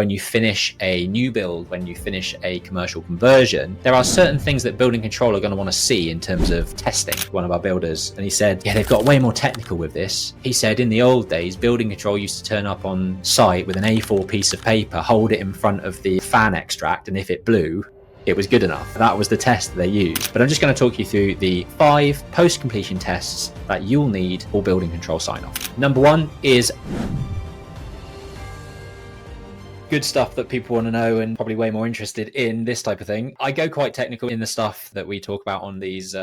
when you finish a new build, when you finish a commercial conversion, there are certain things that building control are going to want to see in terms of testing. One of our builders, and he said, yeah, they've got way more technical with this. He said in the old days, building control used to turn up on site with an A4 piece of paper, hold it in front of the fan extract, and if it blew, it was good enough. That was the test that they used. But I'm just going to talk you through the 5 post-completion tests that you'll need for building control sign-off. Number 1 is good stuff that people want to know and probably way more interested in this type of thing. I go quite technical in the stuff that we talk about on these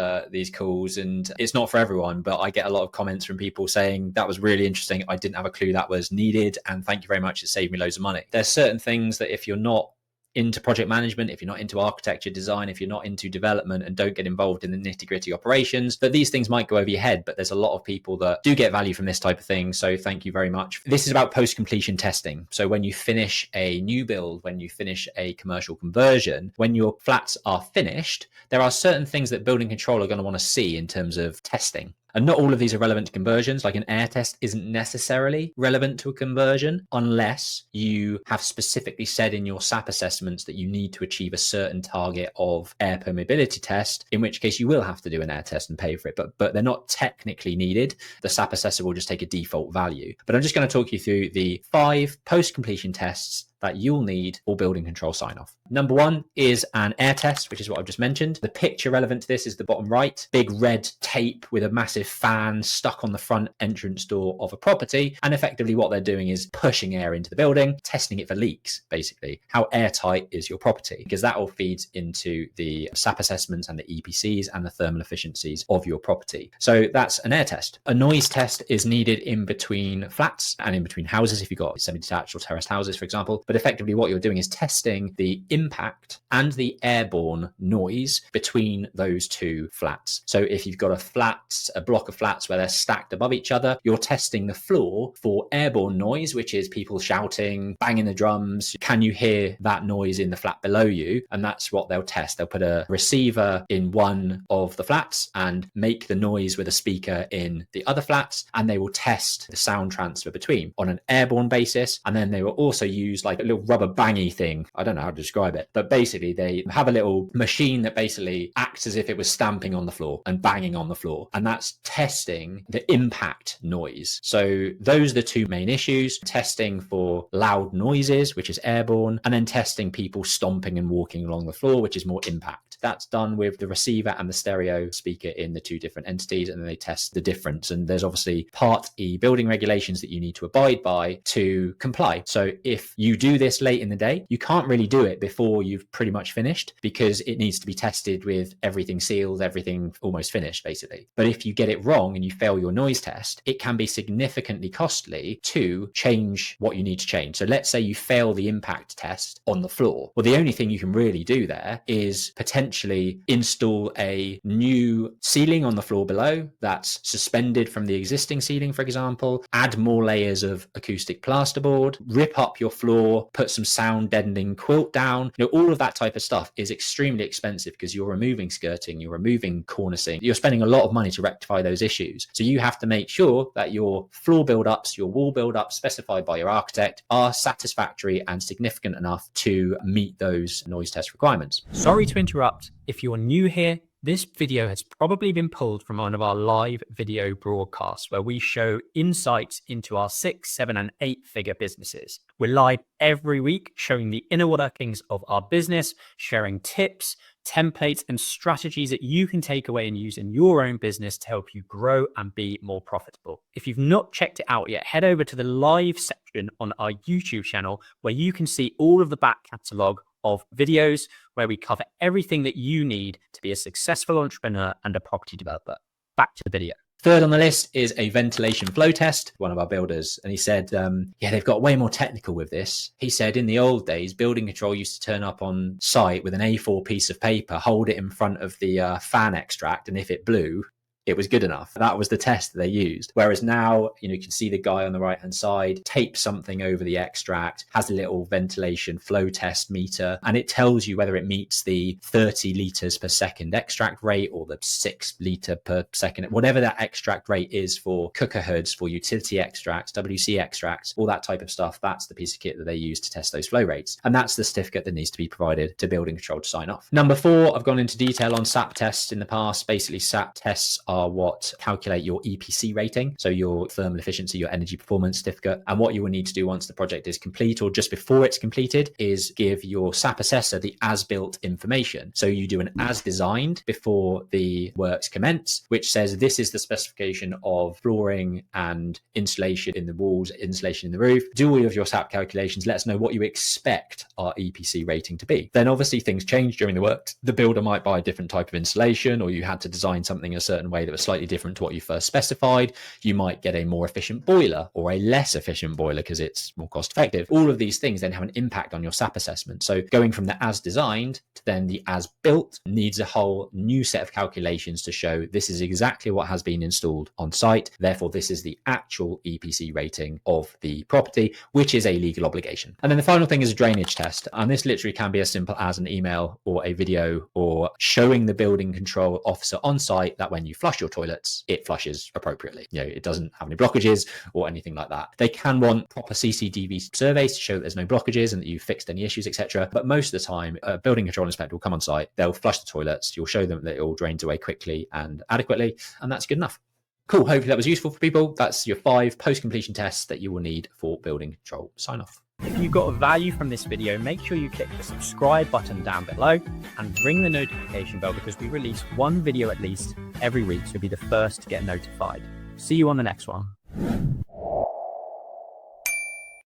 calls, and it's not for everyone, but I get a lot of comments from people saying that was really interesting. I didn't have a clue that was needed, and thank you very much. It saved me loads of money. There's certain things that if you're not into project management, if you're not into architecture design, if you're not into development and don't get involved in the nitty-gritty operations, that these things might go over your head. But there's a lot of people that do get value from this type of thing, so thank you very much. This is about post-completion testing. So when you finish a new build, when you finish a commercial conversion, when your flats are finished, there are certain things that building control are going to want to see in terms of testing. And not all of these are relevant to conversions. Like an air test isn't necessarily relevant to a conversion unless you have specifically said in your SAP assessments that you need to achieve a certain target of air permeability test, in which case you will have to do an air test and pay for it. But they're not technically needed. The SAP assessor will just take a default value. But I'm just going to talk you through the 5 post-completion tests that you'll need for building control sign-off. Number 1 is an air test, which is what I've just mentioned. The picture relevant to this is the bottom right, big red tape with a massive fan stuck on the front entrance door of a property. And effectively what they're doing is pushing air into the building, testing it for leaks, basically. How airtight is your property? Because that all feeds into the SAP assessments and the EPCs and the thermal efficiencies of your property. So that's an air test. A noise test is needed in between flats and in between houses if you've got semi-detached or terraced houses, for example. But effectively what you're doing is testing the impact and the airborne noise between those 2 flats. So if you've got a block of flats where they're stacked above each other, you're testing the floor for airborne noise, which is people shouting, banging the drums. Can you hear that noise in the flat below you? And that's what they'll test. They'll put a receiver in one of the flats and make the noise with a speaker in the other flats, and they will test the sound transfer between on an airborne basis. And then they will also use like a little rubber bangy thing. I don't know how to describe it, but basically they have a little machine that basically acts as if it was stamping on the floor and banging on the floor. And that's testing the impact noise. So those are the 2 main issues: testing for loud noises, which is airborne, and then testing people stomping and walking along the floor, which is more impact. That's done with the receiver and the stereo speaker in the 2 different entities, and then they test the difference. And there's obviously Part E building regulations that you need to abide by to comply. So if you do this late in the day, you can't really do it before you've pretty much finished, because it needs to be tested with everything sealed, everything almost finished, basically. But if you get it wrong and you fail your noise test, it can be significantly costly to change what you need to change. So let's say you fail the impact test on the floor. Well, the only thing you can really do there is potentially install a new ceiling on the floor below that's suspended from the existing ceiling, for example, add more layers of acoustic plasterboard, rip up your floor, put some sound deadening quilt down. All of that type of stuff is extremely expensive because you're removing skirting, you're removing cornicing, you're spending a lot of money to rectify those issues. So you have to make sure that your floor build-ups, your wall build-ups specified by your architect are satisfactory and significant enough to meet those noise test requirements. Sorry to interrupt. If you're new here, this video has probably been pulled from one of our live video broadcasts where we show insights into our 6, 7, and 8-figure businesses. We're live every week showing the inner workings of our business, sharing tips, templates, and strategies that you can take away and use in your own business to help you grow and be more profitable. If you've not checked it out yet, head over to the live section on our YouTube channel where you can see all of the back catalog of videos where we cover everything that you need to be a successful entrepreneur and a property developer. Back to the video. Third on the list is a ventilation flow test, one of our builders. And he said, yeah, they've got way more technical with this. He said in the old days, building control used to turn up on site with an A4 piece of paper, hold it in front of the fan extract, and if it blew, it was good enough. That was the test that they used. Whereas now, you can see the guy on the right hand side tape something over the extract, has a little ventilation flow test meter, and it tells you whether it meets the 30 liters per second extract rate or the 6 liter per second, whatever that extract rate is for cooker hoods, for utility extracts, WC extracts, all that type of stuff. That's the piece of kit that they use to test those flow rates. And that's the certificate that needs to be provided to building control to sign off. Number 4, I've gone into detail on SAP tests in the past. Basically, SAP tests are what calculate your EPC rating, so your thermal efficiency, your energy performance certificate. And what you will need to do once the project is complete or just before it's completed is give your SAP assessor the as-built information. So you do an as designed before the works commence, which says this is the specification of flooring and insulation in the walls, insulation in the roof. Do all of your SAP calculations. Let us know what you expect our EPC rating to be. Then obviously things change during the work. The builder might buy a different type of insulation, or you had to design something a certain way that was slightly different to what you first specified. You might get a more efficient boiler or a less efficient boiler because it's more cost effective. All of these things then have an impact on your SAP assessment. So going from the as designed to then the as built needs a whole new set of calculations to show this is exactly what has been installed on site. Therefore, this is the actual EPC rating of the property, which is a legal obligation. And then the final thing is a drainage test. And this literally can be as simple as an email or a video or showing the building control officer on site that when you flush your toilets, it flushes appropriately. It doesn't have any blockages or anything like that. They can want proper CCTV surveys to show that there's no blockages and that you've fixed any issues, etc. But most of the time, a building control inspector will come on site, they'll flush the toilets, you'll show them that it all drains away quickly and adequately, and that's good enough. Cool. Hopefully that was useful for people. That's your 5 post-completion tests that you will need for building control sign-off. If you got value from this video, make sure you click the subscribe button down below and ring the notification bell, because we release one video at least every week, so you'll be the first to get notified. See you on the next one.